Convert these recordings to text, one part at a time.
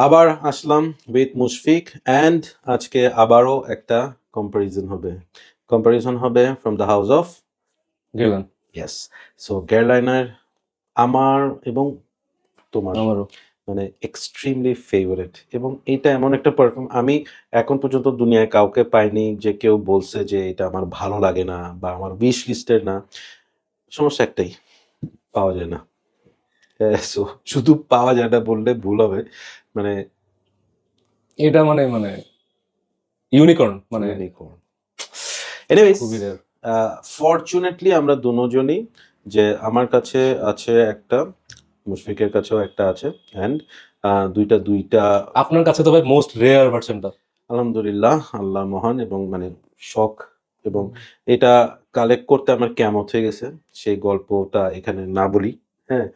আবার আসলাম with Mushfiq and আজকে আবারও একটা কম্পারিজন হবে ফ্রম দ্য হাউস অফ গেলাম ইয়েস। সো গেয়ারলাইনার আমার এবং তোমার আমারও মানে এক্সট্রিমলি ফেভারিট, এবং এটা এমন একটা পারফিউম আমি এখন পর্যন্ত দুনিয়ায় কাউকে পাইনি যে কেউ বলছে যে এটা আমার ভালো লাগে না বা আমার উইশ লিস্টের না। সমস্যা একটাই, পাওয়া যায় না। সো শুধু পাওয়া যায় না বললে ভুল হবে, মানে এটা মানে মানে ইউনিকর্ন মানে ইউনিকর্ন। এনিওয়েজ, খুবই রেয়ার। ফরচুনেটলি আমরা দুজনই, যে আমার কাছে আছে একটা, মুশফিকের কাছেও একটা আছে, অ্যান্ড দুইটা আপনার কাছে তো ভাই মোস্ট রেয়ার ভার্সনটা। আলহামদুলিল্লাহ, আল্লাহ মহান, এবং মানে শখ, এবং এটা কালেক্ট করতে আমার কেমন হয়ে গেছে সেই গল্পটা এখানে না বলি। হ্যাঁ,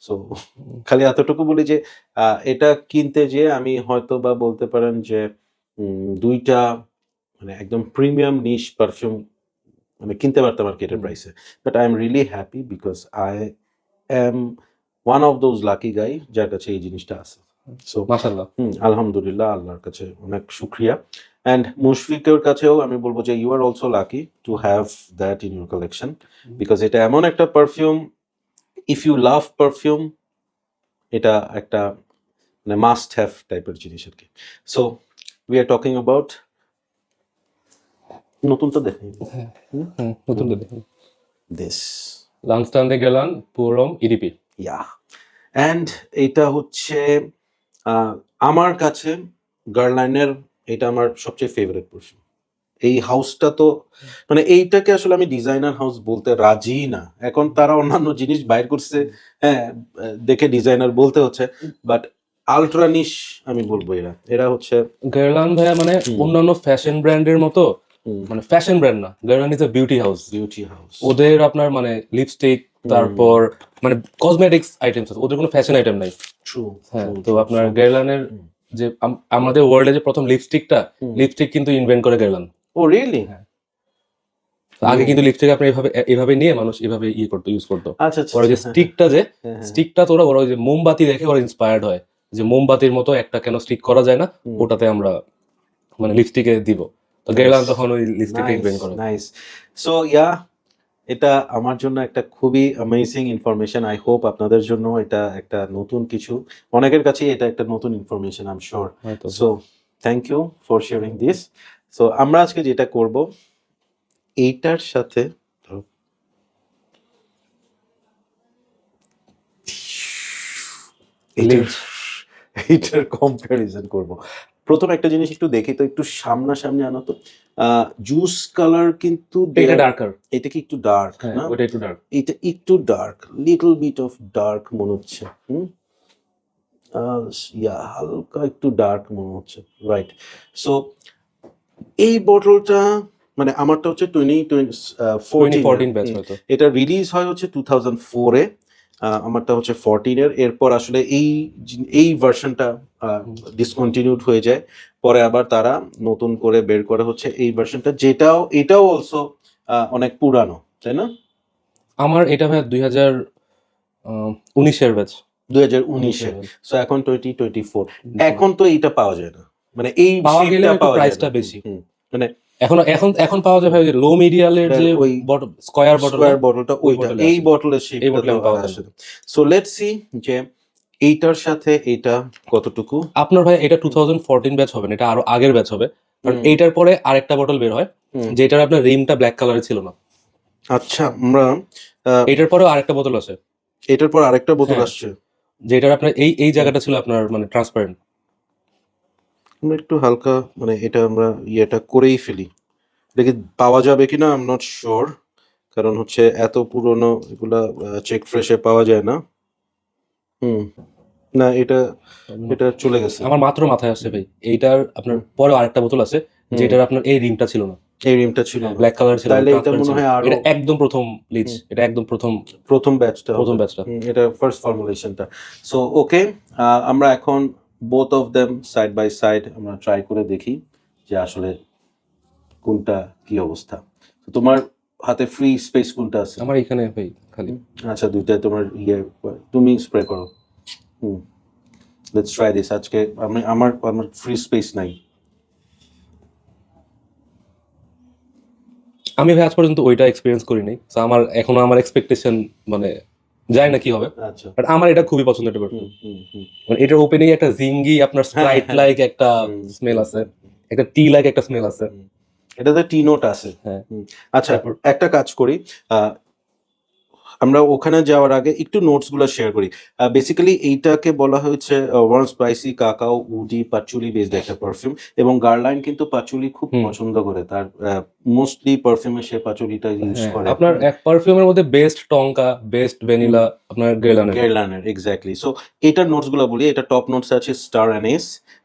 সো খালি এতটুকু বলি যে এটা কিনতে যেয়ে আমি হয়তো বা বলতে পারেন যে দুইটা মানে একদম প্রিমিয়াম নিশ পারফিউম মানে কিনতে পারতাম আর কি এটার প্রাইসে। But I am really happy because I am one of those lucky guy যার কাছে এই জিনিসটা আছে। সো মাশাআল্লাহ। আলহামদুলিল্লাহ, আল্লাহর কাছে অনেক শুক্রিয়া। অ্যান্ড মুশফিকের কাছেও আমি বলবো যে you are also lucky to have that in your collection, because এটা এমন একটা perfume, if you love perfume, এটা একটা মানে মাস্ট হ্যাভ টাইপের জিনিস আর কি। So we are talking about নতুনটা দেখেন নতুনটা দেখুন, this, l'instant de Guerlain pour homme EDP. Yeah. And এটা হচ্ছে আমার কাছে গার্লাইনের, এটা আমার সবচেয়ে ফেভারিট পারফিউম। এই হাউসটা তো মানে এইটাকে আসলে আমি ডিজাইনার হাউস বলতে রাজি না। এখন তারা অন্যান্য জিনিস বাইর করছে, হ্যাঁ, দেখে ডিজাইনার বলতে হচ্ছে, বাট আলট্রা নিশ আমি বলবো এরা হচ্ছে গার্লান ভাইয়া মানে অন্যান্য ফ্যাশন ব্র্যান্ডের মতো, মানে ফ্যাশন ব্র্যান্ড না, Guerlain is a beauty house. Beauty house. ওদের আপনার মানে লিপস্টিক, তারপর মানে কসমেটিক্স আইটেমস আছে, ওদের কোনো ফ্যাশন আইটেম নাই। ট্রু। হ্যাঁ, তো আপনার গার্লানের যে আমাদের ওয়ার্ল্ডে যে প্রথম লিপস্টিক কিন্তু ইনভেন্ট করে গার্লান। ও রিয়েলি? হ্যাঁ, আগে কিন্তু লিপস্টিক আপনি এভাবে নিয়ে মানুষ এভাবে ইউজ করতো। আচ্ছা আচ্ছা, ওরা যে স্টিকটা তো ওরা ওই যে মোমবাতি দেখে ওরা ইন্সপায়ার্ড হয়, যে মোমবাতির মতো একটা কেন স্টিক করা যায় না, ওটাতে আমরা মানে লিপস্টিকে দিব। তো গেলাম তখন ওই লিপস্টিক ইনভেন্ট করে। নাইস। সো ইয়া, এটা আমার জন্য একটা খুবই অ্যামেজিং ইনফরমেশন। আই হোপ আপনাদের জন্য এটা একটা নতুন কিছু, অনেকের কাছেই এটা একটা নতুন ইনফরমেশন আই এম শিওর। হয়তো so thank you for sharing this. So আমরা আজকে যেটা করব, এইটার সাথে এইটার কম্প্যারিজন করব। প্রথম একটা জিনিস একটু দেখি তো, একটু সামনাসামনি আনো তো। জুস কালার কিন্তু এটা ডার্কার, এটা কি একটু ডার্ক না? ওটা একটু ডার্ক। এটা একটু dark, little bit of dark মনে হচ্ছে। ইয়া, হালকা একটু ডার্ক মনে হচ্ছে, রাইট? সো এই বটলটা মানে আমারটা হচ্ছে 2014 ব্যাচ হয়তো। এটা রিলিজ হয় হচ্ছে 2004-এ, আমারটা হচ্ছে 14-এর। এরপর আসলে এই ভার্সনটা ডিসকন্টিনিউড হয়ে যায়, পরে আবার তারা নতুন করে বের করে হচ্ছে এই ভার্সনটা, এটাও অলসো অনেক পুরানো, তাই না? আমার এটা ভাই 2019-এর ব্যাচ। 2019-এ। সো এখন 2024, এখন তো এইটা পাওয়া যায় না, মানে এই পাওয়া গেলে শেপটা পাওয়া যায় প্রাইসটা না। বেশি। মানে এখন এখন এখন পাওয়া যায় ভাই লো মিডিয়ালের যে ওই স্কয়ার বটলটা, ওইটা এই বটলের শেপটা পাওয়া আসে। সো লেটস সি যে এইটার সাথে এটা কতটুকু। আপনার ভাই এটা 2014 ব্যাচ হবে না, এটা আরো আগের ব্যাচ হবে, কারণ এইটার পরে আরেকটা বটল বের হয় যেটার আপনার রিমটা ব্ল্যাক কালারের ছিল না। আচ্ছা, আমরা এটার পরেও আরেকটা বোতল আছে, এটার পর আরেকটা বোতল আসছে যেটার আপনার এই জায়গাটা ছিল আপনার মানে ট্রান্সপারেন্ট। আমরা একটু হালকা মানে এটা আমরা ইয়েটা করেই ফেলি, দেখি পাওয়া যাবে কিনা। আই এম নট শিওর, কারণ হচ্ছে এত পুরনো এগুলা চেক ফ্রেশে পাওয়া যায় না। না, এটা চলে গেছে। আমার মাত্র মাথায় আসছে ভাই, এইটার আপনার পরে আরেকটা বোতল আছে যেটার আপনার এই রিমটা ছিল না, এই রিমটা ছিল ব্ল্যাক কালার ছিল, তাহলে এটা মনে হয় আরো এটা একদম প্রথম লিচ, এটা একদম প্রথম ব্যাচটা, এটা ফার্স্ট ফর্মুলেশনটা। সো ওকে, আমরা এখন both of them side by side আমরা ট্রাই করে দেখি যে আসলে কোনটা কি অবস্থা। তো তোমার হাতে ফ্রি স্পেস কোনটা আছে? আমার এখানে ভাই খালি। আচ্ছা, দুইটা তোমার তুমি স্প্রে করো। Let's try this. আজকে আমার ফ্রি স্পেস নাই। আমি ভাই আজ পর্যন্ত ওইটা এক্সপিরিয়েন্স করিনি, তো এখনো আমার এক্সপেকটেশন মানে জানি না কি হবে, আচ্ছা। বাট আমার এটা খুবই পছন্দের একটা পারফিউম। হুম। মানে এটার ওপেনিং একটা জিঙ্গি আপনার স্প্রাইট হ্যাঁ। লাইক একটা হুম, স্মেল হুম, আছে, হুম, একটা টি লাইক একটা স্মেল আছে। হুম। এটাতে টি নোট আছে। হ্যাঁ, আচ্ছা, তারপর একটা কাজ করি, আমরা ওখানে যাওয়ার আগে একটু নোটস গুলো শেয়ার করি। বেসিক্যালি এইটাকে বলা হয়েছে warm spicy cacao woody patchouli based একটা পারফিউম, এবং গার্লাইন কিন্তু পাচুলি খুব হুম। পছন্দ করে, তার মোস্টলি পারফিউমে সে পাচুলিটা ইউজ হ্যাঁ, করে। আপনার এক পারফিউমের মধ্যে বেস্ট টঙ্কা, বেস্ট ভ্যানিলা আপনার গেলানের। গেরলানের এক্স্যাক্টলি। সো এটার নোটস গুলো বলি। এটা টপ নোটস আছে স্টার অ্যানিস,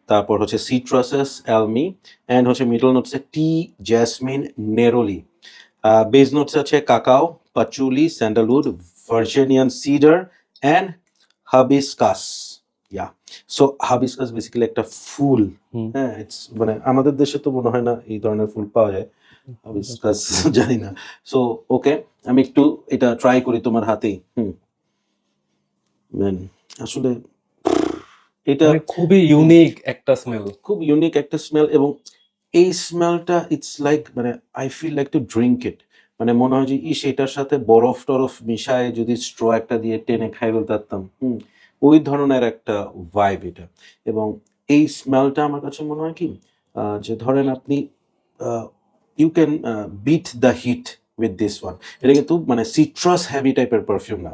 তারপর হচ্ছে সিট্রাসাস অ্যালমি, অ্যান্ড হচ্ছে মিডল নোটসে tea jasmine neroli. Base notes আছে cacao patchouli sandalwood Virginian cedar and hibiscus. Yeah, so hibiscus basically একটা ফুল। হুম। হ্যাঁ, ইটস মানে আমাদের দেশে তো মনে হয় না এই ধরনের ফুল পাওয়া যায়, হাবিসকাস জানি না। সো ওকে, আমি একটু এটা ট্রাই করি তোমার হাতেই। ম্যান, আসলে এটা মানে খুবই ইউনিক একটা স্মেল। খুব ইউনিক একটা স্মেল, এবং এই স্মেলটা ইটস লাইক মানে I feel like to drink it. মানে মনে হয় যে এটার সাথে বরফ টরফ মিশায় যদি স্ট্র একটা দিয়ে টেনে খাই ফেলতে পারতাম। ওই ধরনের একটা ভাইব এটা। এবং এই স্মেলটা আমার কাছে মনে হয় কি, যে ধরেন আপনি you can beat the heat with this one. এটা কিন্তু মানে সিট্রাস হেভি টাইপের পারফিউম না,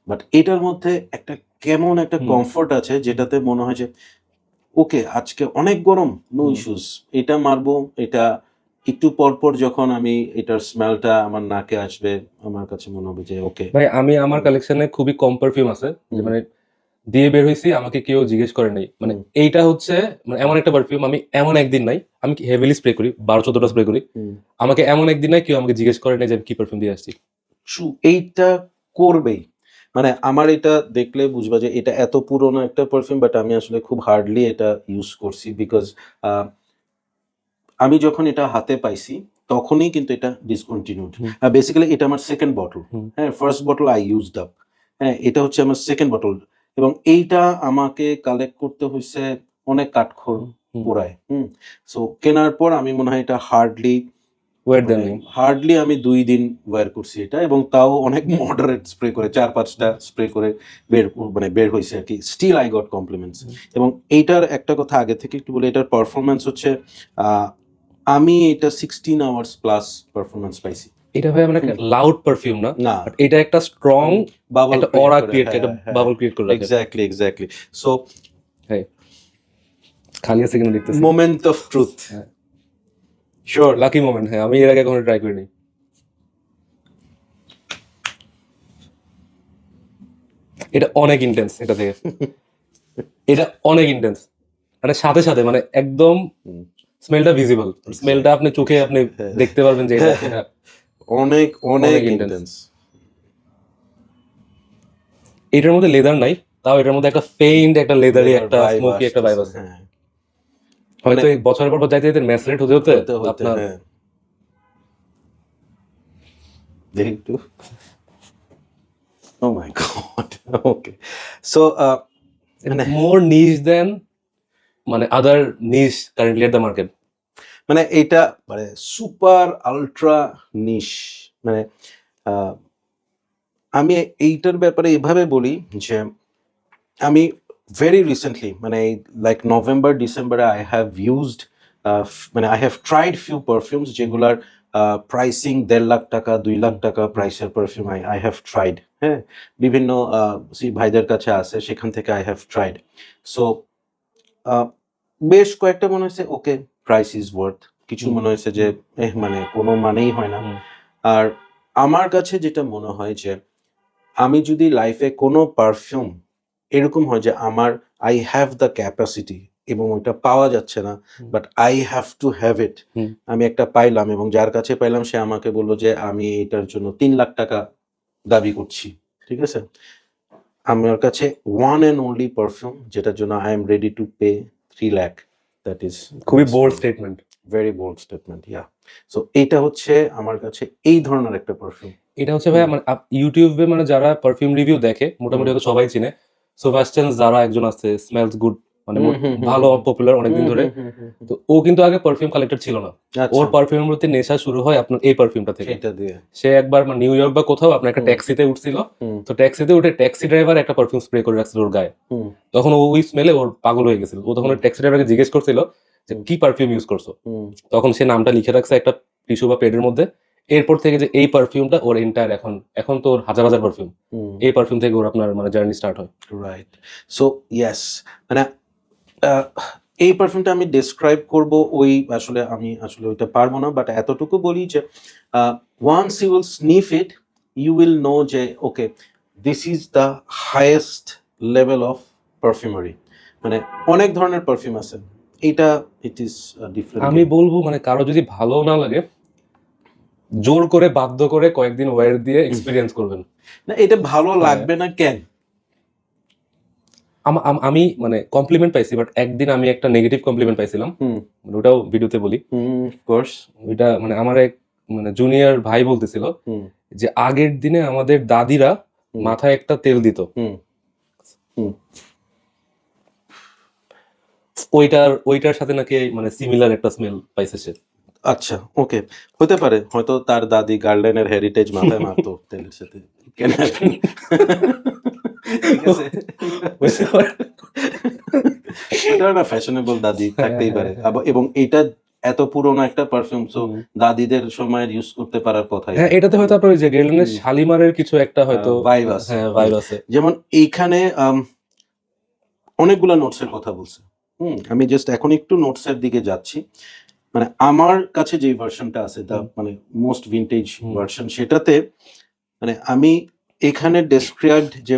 বাট এটার মধ্যে একটা কেমন একটা হুম। কমফোর্ট আছে, যেটাতে মনে হয় যে ওকে আজকে অনেক গরম, নো হুম। ইস্যুস, এটা মারবো। এটা একটু পর পর যখন আমি এটার স্মেলটা আমার নাকে আসবে, আমার কাছে মনে হবে যে ওকে। ভাই আমি আমার কালেকশনে খুবই কম পারফিউম আছে, যে হুম। মানে দিয়ে বের হয়েছি আমাকে কেউ জিজ্ঞেস করে নাই। মানে এইটা হচ্ছে মানে এমন একটা পারফিউম, আমি এমন একদিন নাই, আমি হেভিলি স্প্রে করি, 12-14টা স্প্রে করি, আমাকে এমন একদিন নাই কেউ আমাকে জিজ্ঞেস করে নাই যে আমি কি পারফিউম দিয়ে আসছি। এইটা করবেই। মানে আমার এটা দেখলে বুঝবা যে এটা এত পুরনো একটা পারফিউম, বাট আমি আসলে খুব হার্ডলি এটা ইউজ করছি, বিকজ আমি যখন এটা হাতে পাইছি তখনই কিন্তু এটা ডিসকন্টিনিউড। হুম। বেসিক্যালি এটা আমার সেকেন্ড বটল। হুম। হ্যাঁ, first bottle I used up. হ্যাঁ, এটা হচ্ছে আমার সেকেন্ড বটল, এবং এইটা আমাকে কালেক্ট করতে হয়েছে অনেক কাঠখড় হুম। পোড়ায়। সো কেনার পর আমি মনে হয় এটা ওয়েট দেন নেই। হার্ডলি আমি 2 দিন ওয়্যার করছি এটা, এবং তাও অনেক মডারেট স্প্রে করে 4-5টা স্প্রে করে বের হয়েছে আর কি। Still I got compliments. এবং এইটার একটা কথা আগে থেকে একটু বলি, এটার পারফরমেন্স হচ্ছে আমি এটা 16 আওয়ার্স প্লাস পারফরমেন্স পাইছি। এটা ভাই মানে একটা লাউড পারফিউম না, না, বাট এটা একটা স্ট্রং বাবল একটা অরা ক্রিয়েট করে, একটা বাবল ক্রিয়েট করে রাখে। এক্স্যাক্টলি। সো হ্যাঁ, খালি আছে কিনা দেখতেছি। Moment of truth. হ্যাঁ, শিওর। Lucky moment. হ্যাঁ, আমি এর আগে কখনো ট্রাই করিনি। এটা অনেক ইন্টেন্স, এটা থেকে এটা অনেক ইন্টেন্স, মানে সাথে সাথে মানে একদম স্মেলটা ভিজিবল, স্মেলটা আপনি চোখে আপনি দেখতে পারবেন যে এটা এটা অনেক অনেক অনেক intense। ইন্টেন্স। এটার মধ্যে লেদার নাই, তাও এটার মধ্যে একটা ফেইন্ট একটা লেদারি একটা স্মোকি একটা ভাইব আছে। হ্যাঁ, হয়তো এই বছরের পর যাইতে যাইতে ম্যাসরেট হতে হতে আপনার হ্যাঁ। দেখি একটু। ও মাই গড। ওকে, সো মানে মোর নিশ দেন মানে আদার নিশ কারেন্টলি এট দ্য মার্কেট। মানে এটা মানে সুপার আলট্রা নিশ। মানে আহ, আমি এইটার ব্যাপারে এভাবে বলি যে আমি ভেরি রিসেন্টলি মানে লাইক নভেম্বর ডিসেম্বরে আই হ্যাভ ইউজড মানে I have tried few perfumes যেগুলার প্রাইসিং 1.5 লাখ টাকা 2 লাখ টাকা প্রাইসের পারফিউম আই হ্যাভ ট্রাইড। হ্যাঁ, বিভিন্ন ভাইদের কাছে আছে, সেখান থেকে আই হ্যাভ ট্রাইড। সো বেশ কয়েকটা মনে হয়েছে ওকে, প্রাইস ইজ ওয়ার্থ। কিছু মনে হয়েছে যে মানে কোনো মানেই হয় না। আর আমার কাছে যেটা মনে হয় যে আমি যদি লাইফে কোনো পারফিউম এরকম হয় যে আমার আই হ্যাভ দ্য ক্যাপাসিটি এবং ওইটা পাওয়া যাচ্ছে না, but I have to have it, আমি একটা পাইলাম এবং যার কাছে পাইলাম সে আমাকে বললো যে আমি এটার জন্য 3 লাখ টাকা দাবি করছি, ঠিক আছে, আমার কাছে ওয়ান অ্যান্ড অনলি পারফিউম যেটার জন্য I am ready to pay 3 lakh, that is খুবই bold statement. Very bold statement. Yeah, so এইটা হচ্ছে আমার কাছে এই ধরনের একটা পারফিউম। এটা হচ্ছে ভাই মানে ইউটিউবে মানে যারা পারফিউম রিভিউ দেখে মোটামুটি হয়তো সবাই চিনে, সেবাস্টিয়ান যারা একজন আছে, স্মেলস গুড, মানে হুম, হুম, হুম, ভালো হুম। পপুলার অনেকদিন ধরে। তো ও কিন্তু আগে পারফিউম কালেক্টর ছিল না, আচ্ছা, ওর পারফিউমের প্রতি নেশা শুরু হয় আপনার এই পারফিউমটা থেকে। সেটা দিয়ে। সে একবার মানে নিউ ইয়র্ক বা কোথাও আপনার একটা হুম। ট্যাক্সিতে উঠছিল, হুম, তো ট্যাক্সিতে উঠে ট্যাক্সি ড্রাইভার একটা পারফিউম স্প্রে করে রাখছিল ওর গায়ে। হুম, তখন ও ওই স্মেলে ওর পাগল হয়ে গেছিল। ও তখন ওই ট্যাক্সি ড্রাইভারকে জিজ্ঞেস করছিল যে হুম। কি পারফিউম ইউজ করছো। হুম, তখন সে নামটা লিখে রাখছে একটা টিস্যু বা পেডের মধ্যে। এরপর থেকে যে এই পারফিউমটা ওর এন্টায়ার, এখন এখন তো ওর হাজার হাজার পারফিউম, হুম। এই পারফিউম থেকে ওর আপনার মানে জার্নি স্টার্ট হয়। রাইট। সো ইয়েস, মানে আহ, এই পারফিউমটা আমি ডেসক্রাইব করব, ওই আসলে আমি আসলে ওইটা পারবো না, বাট এতটুকু বলি যে once you will sniff it, you will know যে okay, this is the highest level of perfumery. মানে অনেক ধরনের পারফিউম আছে, এটা ইট ইজ ডিফারেন্ট। আমি বলবো মানে কারো যদি ভালো না লাগে, জোর করে বাধ্য করে কয়েকদিন ওয়্যার দিয়ে এক্সপিরিয়েন্স করবেন। না, এটা ভালো হ্যাঁ। লাগবে না কেন? আমি মানে কমপ্লিমেন্ট পাইছি, বাট একদিন আমি একটা নেগেটিভ কমপ্লিমেন্ট পাইছিলাম, হুম, মানে ওটাও ভিডিওতে বলি। হুম, কোর্স। ওইটা মানে আমার এক মানে জুনিয়র ভাই বলতেছিল হুম, যে আগের দিনে আমাদের দাদিরা হুম, মাথায় একটা তেল দিত, হুম, হুম। ওইটার সাথে নাকি মানে সিমিলার একটা স্মেল পাইছে সে। আচ্ছা, ওকে, হতে পারে হয়তো তার দাদি গার্ডেনের হেরিটেজ মাথায় মারতো তেলের সাথে। Can happen. ঠিক আছে, বুঝতে পারে? এটা না ফ্যাশনেবল দাদি থাকতেই হ্যাঁ, পারে, হ্যাঁ, এবং এইটা এত পুরোনো একটা পারফিউম, সো হুম। দাদিদের সময় ইউজ করতে পারার কথাই। হ্যাঁ, এটাতে হয়তো আপনার ওই যে গেলেনের শালিমারের কিছু একটা হয়তো ভাইব আছে। হ্যাঁ ভাইব আছে। যেমন এইখানে অনেকগুলা নোটসের কথা বলছে। আমি জাস্ট এখন একটু নোটসের দিকে যাচ্ছি। মানে আমার কাছে যে ভার্সনটা আছে, দা হুম। মানে মোস্ট ভিন্টেজ হুম। ভার্সন, সেটাতে মানে আমি এখানে ডেসক্রাইবড যে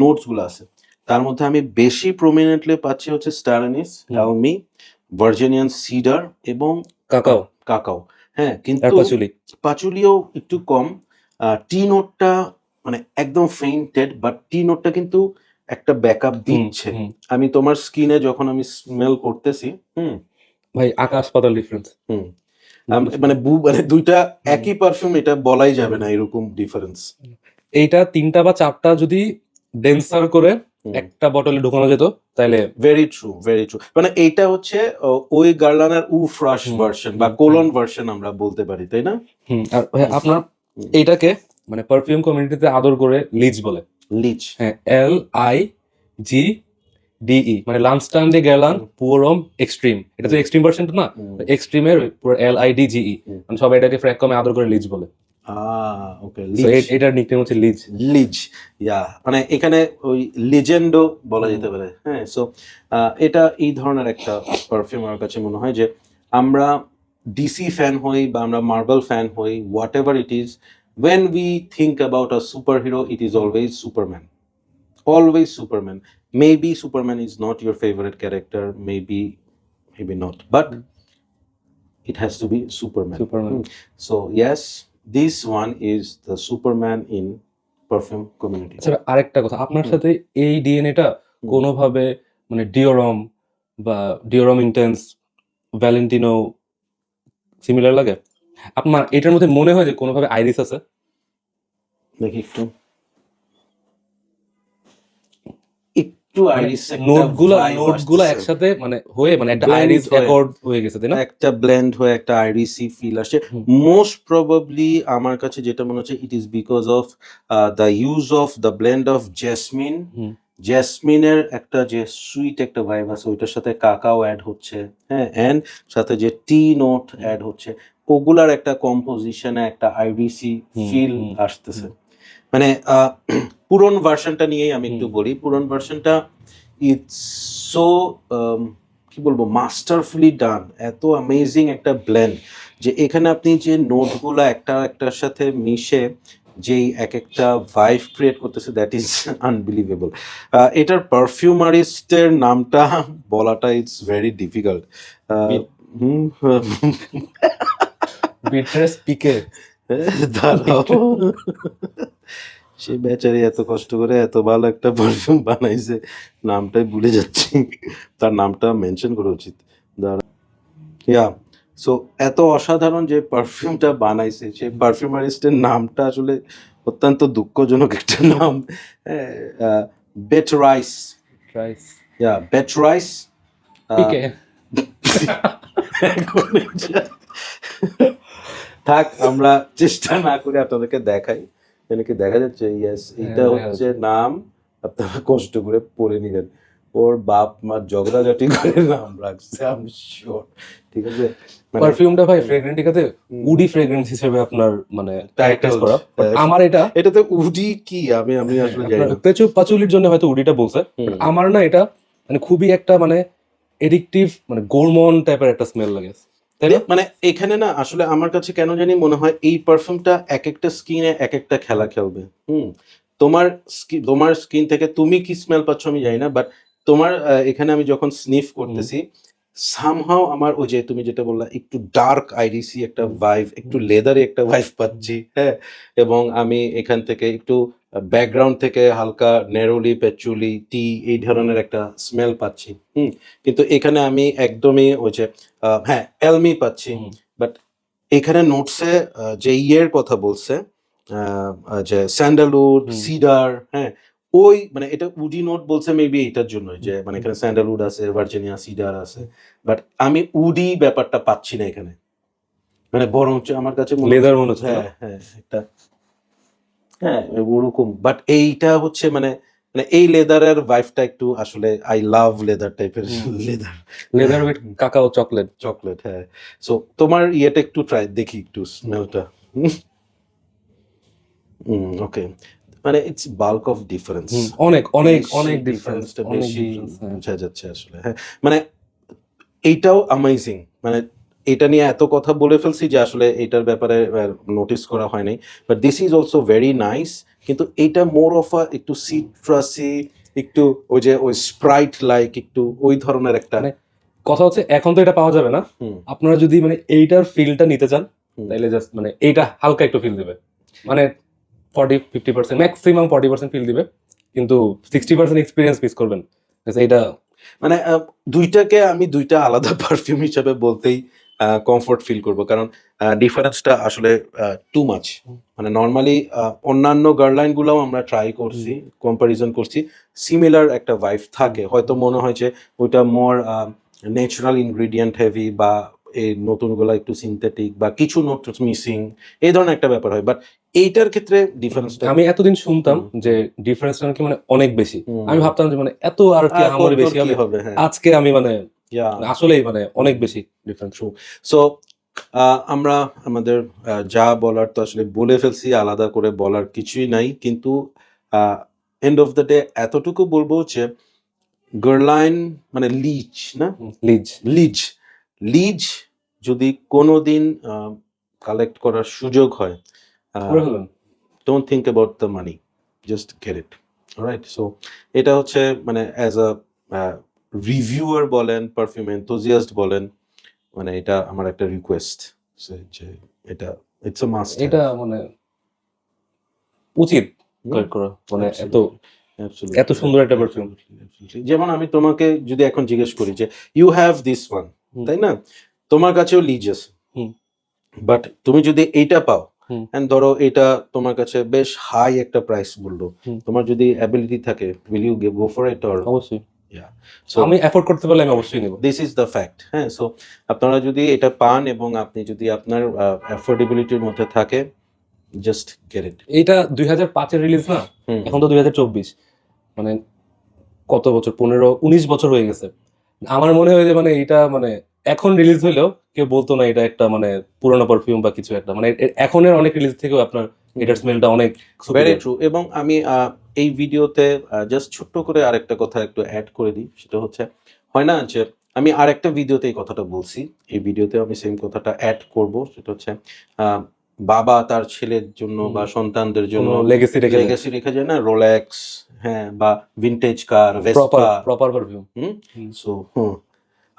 নোটস গুলো আছে, তার মধ্যে আমি বেশি প্রমিনেন্টলি পাচ্ছি হচ্ছে স্টারানিস, হুম। হেলমি, ভার্জিনিয়ান সিডার এবং কাকাও কাকাও। হ্যাঁ, আর কিন্তু পাচুলি। পাচুলিও একটু কম। টি নোটটা মানে একদম ফেইন্টেড, বাট টি নোটটা কিন্তু একটা ব্যাকআপ দিচ্ছে। হুম। আমি তোমার স্কিনে যখন আমি স্মেল করতেছি, হুম, ভাই আকাশ পাতাল ডিফারেন্স। হুম, মানে মানে দুইটা হুম। একই পারফিউম, এটা বলাই যাবে না এরকম ডিফারেন্স। এইটা 3টা বা 4টা যদি ডেন্সার করে একটা বটলে ঢোকানো যেত তাহলে ভেরি ট্রু, ভেরি ট্রু। মানে এইটা হচ্ছে ওই গার্লানার ফ্রাশ হুম, ভার্সন বা হুম, কোলন ভার্সন আমরা বলতে পারি, তাই না? আর ভাই আপনার হুম। এইটাকে মানে পারফিউম কমিউনিটিতে আদর করে লিচ বলে। লিচ। হ্যাঁ, LIGDE, মানে লামস্টান ডে গ্যালান পুরোম এক্সট্রিম। এটা তো এক্সট্রিম ভার্সনটা না, এক্সট্রিমের পুরো LIDGE, মানে সবাই এটাকে ফ্র্যাক কমে আদর করে লিচ বলে। ওকে, সো লিচ। এটার নিকনেম হচ্ছে লিচ। লিজ, ইয়া, মানে এখানে ওই লিজেন্ডও বলা যেতে পারে। হ্যাঁ, সো এটা এই ধরনের একটা পারফিউম আমার কাছে মনে হয় যে আমরা ডিসি ফ্যান হই বা আমরা মার্বেল ফ্যান হই, what ever it is, when we think about a superhero, it is always Superman. Always Superman. Maybe Superman is not your favorite character, maybe not, but it has to be Superman. Superman. So yes, this one is the Superman in perfume community. আচ্ছা আরেকটা কথা, আপনার সাথে এই ডিএনএটা কোনোভাবে মানে ডিওরম বা ডিওরম intense, Valentino similar লাগে? আপনার এটার মধ্যে মনে হয় যে কোনোভাবে আইরিস আছে? দেখি একটু আইরিস, নোটগুলা একসাথে মানে হয়ে মানে একটা Blend আইরিস হয়ে। অ্যাকর্ড হয়ে গেছে, তাই না? একটা ব্লেন্ড হয়ে একটা আইরিসি ফিল আসে। মোস্ট প্রবাবলি আমার কাছে যেটা মনে হচ্ছে, it is because of the use of the blend of jasmine. জেসমিনের একটা যে সুইট একটা ভাইব আছে, ওইটার সাথে কাকাও অ্যাড হচ্ছে, হ্যাঁ, এন্ড সাথে যে টি নোট অ্যাড হচ্ছে, ওগুলার একটা কম্পোজিশনে একটা আইরিসি ফিল আসতেছে। মানে পুরন ভার্সনটা নিয়েই আমি একটু বলি। পুরন ভার্সনটা ইটস সো কি বলবো, মাস্টারফুলি ডান, এত অ্যামেজিং একটা ব্লেন্ড যে এখানে আপনি যে নোটগুলো একটা একটার সাথে মিশে যেই এক একটা ভাইব ক্রিয়েট করতেছে, দ্যাট ইজ আনবিলিভেবল। এটার পারফিউমারিস্টের নামটা বলাটা ইটস ভেরি ডিফিকাল্ট। বিট্রেস পিকে। দাঁড়াও, সে বেচারি এত কষ্ট করে এত ভালো একটা পারফিউম বানাইছে, নামটাই ভুলে যাচ্ছি, তার নামটা মেনশন করা উচিত। ইয়া, সো এত অসাধারণ যে পারফিউমটা বানাইছে, সে পারফিউমারিস্টের নামটা আসলে অত্যন্ত দুঃখজনক একটা নাম। বেট রাইস, রাইস বেট রাইস। পিকে থাক, আমরা চেষ্টা না করে আপনাদেরকে দেখাই, কি দেখা যাচ্ছে? ইয়েস, এটা দেখা হচ্ছে নাম, আপনারা কষ্ট করে পড়ে নিলেন। ওর বাপ মা ঝগড়াঝাটি করে নাম রাখছে, আমি শিওর। ঠিক আছে, মানে পারফিউমটা ভাই ফ্রেগরেন্টিকাতে উডি ফ্রেগরেন্স হিসেবে আপনার মানে ক্যারেক্টারাইজ করা, but আমার এটা এটাতে উডি কি, আমি আসলে জানি না। পাচুলির জন্য হয়তো উডিটা বলছে, but আমার না এটা মানে খুবই একটা মানে এডিকটিভ মানে গোরমন টাইপের একটা স্মেল লাগে, তাই না? মানে এখানে না আসলে আমার কাছে কেন জানি মনে হয় এই পারফিউমটা এক একটা স্কিনে এক একটা খেলা খেলবে। তোমার স্কিন থেকে তুমি কি স্মেল পাচ্ছ আমি জানি না, বাট তোমার এখানে আমি যখন স্নিফ করতেছি সামহাও আমার ওই যে তুমি যেটা বললা একটু ডার্ক আইরিসি একটা ভাইব, একটু লেদারি একটা ভাইব পাচ্ছি, হ্যাঁ। এবং আমি এখান থেকে একটু ব্যাকগ্রাউন্ড থেকে হালকা নেরোলি পেচুলি টি এই ধরনের একটা স্মেল পাচ্ছি। কিন্তু এখানে আমি একদমই ওই যে হ্যাঁ এলমি পাচ্ছি, বাট এখানে নোটসে যে ইয়ের কথা বলছে, যে স্যান্ডালউড সিডার, হ্যাঁ ওই মানে এটা উডি নোট বলছে মেবি এটার জন্য যে মানে এখানে স্যান্ডালউড আছে, ভার্জিনিয়া সিডার আছে, বাট আমি উডি ব্যাপারটা পাচ্ছি না এখানে। মানে বরঞ্চ আমার কাছে লেদার মনে হচ্ছে, হ্যাঁ হ্যাঁ একটা হ্যাঁ ওরকম, বাট এইটা হচ্ছে মানে মানে এই লেদারের ভাইবটা একটু আসলে আই লাভ লেদার টাইপের leather leather with cacao chocolate. Chocolate, হ্যাঁ। সো তোমার ইয়েটা একটু ট্রাই দেখি, একটু স্মেলটা। ওকে, মানে ইটস বাল্ক অফ ডিফারেন্স, অনেক অনেক অনেক ডিফারেন্স, ডিফারেন্সটা বেশি বোঝা যাচ্ছে আসলে, হ্যাঁ। মানে এইটাও অ্যামেজিং, মানে এটা নিয়ে এত কথা বলে ফেলছি যে আসলে এটার ব্যাপারে নোটিস করা হয় নাই, but this is also very nice. কিন্তু এটা মোর অফ আ একটু সিট্রাসি, একটু ওই যে ওই স্প্রাইট লাইক একটু ওই ধরনের একটা কথা হচ্ছে এখন তো এটা পাওয়া যাবে না, আপনারা যদি মানে এইটার ফিলটা নিতে চান তাইলে জাস্ট মানে এইটা হালকা একটু ফিল দিবে, মানে 40-50% ম্যাক্সিমাম 40% ফিল দিবে, কিন্তু 60% এক্সপিরিয়েন্স মিস করবেন। এইটা মানে দুইটাকে আমি দুইটা আলাদা পারফিউম হিসেবে বলতেই কমফোর্ট ফিল করব, কারণ ডিফারেন্সটা আসলে টু মাচ। মানে নর্মালি অন্যান্য গার্ডলাইন গুলোও আমরা ট্রাই করছি, কম্পারিজন করছি, সিমিলার একটা ভাইব থাকে, হয়তো মনে হয় যে ওইটা মোর ন্যাচারাল ইনগ্রিডিয়েন্ট হেভি, বা এই নতুনগুলো একটু সিনথেটিক বা কিছু নোট মিসিং, এই ধরনের একটা ব্যাপার হয়, বাট এইটার ক্ষেত্রে ডিফারেন্সটা আমি এতদিন শুনতাম যে ডিফারেন্সটা নাকি মানে অনেক বেশি, আমি ভাবতাম যে মানে এত আর কি আমার বেশি হবে, হ্যাঁ। আজকে আমি মানে আসলেই মানে অনেক বেশি ডিফারেন্স। সো আমরা আমাদের যা বলার তো আসলে বলে ফেলছি, আলাদা করে বলার কিছুই নাই, কিন্তু এন্ড অফ দ্য ডে এতটুকু বলবো যে গার্লাইন মানে লিজ না, লিজ লিজ লিজ যদি কোনোদিন কালেক্ট করার সুযোগ হয়, don't think about the money, just get it, right? So এটা হচ্ছে মানে অ্যাজ আ রিভিউয়ার বলেন, পারফিউম এনথুজিয়াস্ট বলেন, মানে এটা আমার একটা রিকোয়েস্ট যে এটা ইটস আ মাস্ট, এটা মানে উচিত করা, মানে এত এত সুন্দর একটা পারফিউম। যেমন আমি তোমাকে যদি এখন জিজ্ঞেস করি যে ইউ হ্যাভ দিস ওয়ান, তাই না, তোমার কাছেও লিজ আছে, বাট তুমি যদি এইটা পাও এন্ড ধরো এটা তোমার কাছে বেশ হাই একটা প্রাইস বললো, তোমার যদি অ্যাবিলিটি থাকে, will you go for it? Or অবশ্যই, আমি এফোর্ড করতে পারলে আমি অবশ্যই নেব। দিস ইজ দ্য ফ্যাক্ট, হ্যাঁ। সো আপনারা যদি এটা পান এবং আপনি যদি আপনার অ্যাফোর্ডেবিলিটির মধ্যে থাকে, জাস্ট গেট ইট। এটা 2005 এর রিলিজ না, এখন তো 2024, মানে কত বছর, 15-19 বছর হয়ে গেছে। আমার মনে হয় যে মানে এটা মানে এখন রিলিজ হইলেও কেউ বলতো না এটা একটা মানে পুরোনো পারফিউম বা কিছু একটা, মানে এখনের অনেক রিলিজ থেকেও আপনার এটার স্মেলটা অনেক ভেরি ট্রু। এবং আমি এই ভিডিওতে জাস্ট ছোট্ট করে আরেকটা কথা একটু অ্যাড করে দিই, সেটা হচ্ছে হয় না যে আমি আরেকটা ভিডিওতে এই কথাটা বলছি, এই ভিডিওতে আমি সেম কথাটা অ্যাড করব, সেটা হচ্ছে বাবা তার ছেলের জন্য বা সন্তানদের জন্য লেগেসি রেখে যায় না, রোলেক্স, হ্যাঁ, বা ভিনটেজ কার, ভেসপা, প্রপার পারফিউম। সো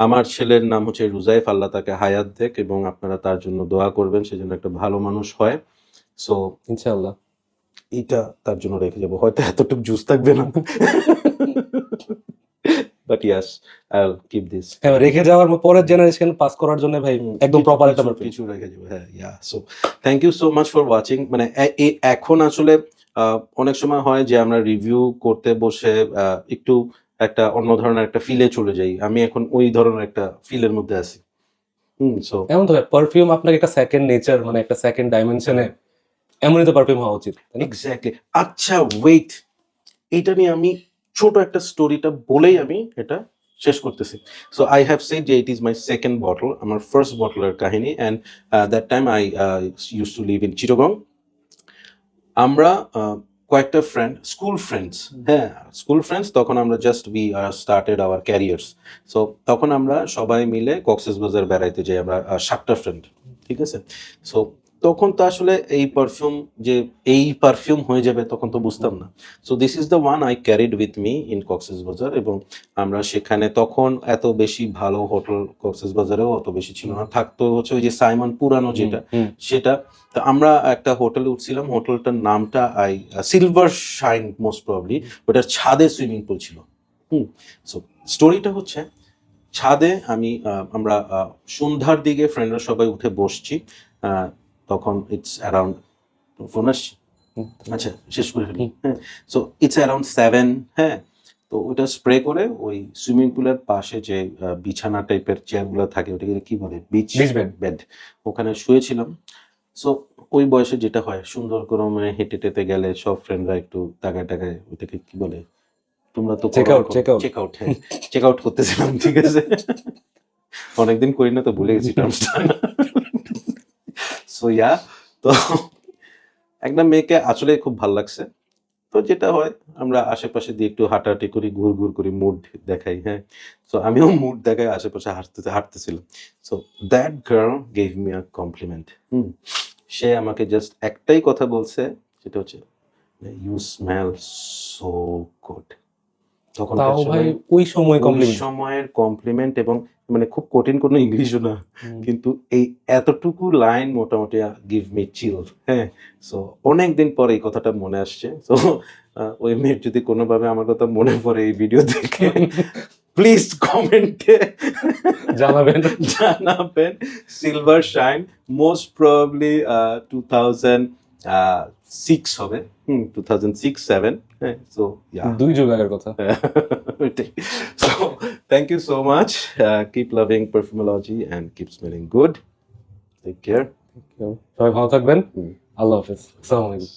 আমার ছেলের নাম হচ্ছে রুজাইফ, আল্লাহ তাকে হায়াত দেক, এবং আপনারা তার জন্য দোয়া করবেন, সেজন্য একটা ভালো মানুষ হয়। সো ইনশাআল্লাহ এটা তার জন্য রেখে যাবো, হয়তো এতটুকু জুস থাকবে না, but yes I will keep this. হ্যাঁ, রেখে যাওয়ার পরের জেনারেশন পাস করার জন্য ভাই একদম প্রপার একটা কিছু রেখে যাবো, হ্যাঁ। Yeah, so thank you so much for watching. মানে এখন আসলে অনেক সময় হয় যে আমরা রিভিউ করতে বসে একটু একটা অন্য ধরনের একটা ফিলে চলে যাই। আমি এখন ওই ধরনের একটা ফিলের মধ্যে আছি। সো এমন তো পারফিউম আপনাকে একটা সেকেন্ড নেচার, মানে একটা সেকেন্ড ডাইমেনশনে, এমনই তো পারফিউম হওয়া উচিত, তাই না? এক্স্যাক্টলি। আচ্ছা ওয়েট, এইটা নিয়ে আমি ছোট একটা স্টোরিটা বলেই আমি এটা শেষ করতেছি। সো আই হ্যাভ সেড যে it is my second bottle, আমার ফার্স্ট বটলের কাহিনী। And that time I use to live in Chittagong. আমরা কয়েকটা ফ্রেন্ড, স্কুল ফ্রেন্ডস, হ্যাঁ স্কুল ফ্রেন্ডস, তখন আমরা just we started our carriers. So তখন আমরা সবাই মিলে কক্সবাজার বেড়াইতে যাই, আমরা 7টা ফ্রেন্ড, ঠিক আছে। সো তখন তো আসলে এই পারফিউম হয়ে যাবে তখন তো বুঝতাম না। So this is the one I carried with me in Cox's Bazar. এবং আমরা সেখানে তখন এত বেশি ভালো হোটেল কক্সবাজারেও অত বেশি ছিল না, থাকতো হচ্ছে ওই যে সাইমন পুরানো যেটা, সেটা। তো আমরা একটা হোটেলে উঠছিলাম, হোটেলটার নামটা সিলভার শাইন মোস্ট প্রবাবলি। ওটার ছাদে সুইমিং পুল ছিল। সো স্টোরিটা হচ্ছে, ছাদে আমরা সন্ধ্যার দিকে ফ্রেন্ডরা সবাই উঠে বসছি। তখন ইটস অ্যারাউন্ড, ফোন আসছে, আচ্ছা শেষ করে ফেলি। হ্যাঁ, সো ইটস অ্যারাউন্ড 7। হ্যাঁ, তো ওটা স্প্রে করে ওই সুইমিং পুলের পাশে যে বিছানা টাইপের চেয়ারগুলো থাকে, ওটাকে কি বলে, বিচ Beach bed. বেড, ওখানে শুয়েছিলাম। সো ওই বয়সে যেটা হয়, সুন্দর করে মানে হেঁটে টেটে গেলে সব ফ্রেন্ডরা একটু টাকায় টাকায়, ওটাকে কি বলে, তোমরা তো Check out, check out. Check out, হ্যাঁ চেক আউট করতেছিলাম, ঠিক আছে। অনেকদিন করি না তো ভুলে গেছি টার্মসটা। সো তো একটা মেয়েকে আসলে খুব ভালো লাগছে। তো যেটা হয়, আমরা আশেপাশে দিয়ে একটু হাঁটাহাঁটি করি, ঘুর ঘুর করি, মুড দেখাই। হ্যাঁ, সো আমিও মুড দেখাই, আশেপাশে হাঁটতেছিলাম। So that girl gave me a compliment. সে আমাকে জাস্ট একটাই কথা বলছে, সেটা হচ্ছে ইউ স্মেল সো গুড। তখনকার তাও ভাই সময় ওই সময় ওই কমপ্লিমেন্ট। সময়ের কমপ্লিমেন্ট, এবং মানে খুব কঠিন কোনো ইংলিশও না, কিন্তু এই এতটুকু লাইন মোটামুটি গিভ মি চিল। হ্যাঁ, সো অনেকদিন পরে এই কথাটা মনে আসছে। সো ওই মেয়ের যদি কোনোভাবে আমার কথা মনে পড়ে এই ভিডিও দেখে, প্লিজ কমেন্টে জানাবেন। জানাবেন। সিলভার শাইন মোস্ট প্রবাবলি 2006 হবে, 2006-7। হ্যাঁ, সো 2 যুগ আগের কথা। So, thank you so much. Keep loving Perfumology and keep smelling good. Take care. সবাই ভালো থাকবেন। হুম। আল্লাহ হাফেজ। আসসালামু আলাইকুম।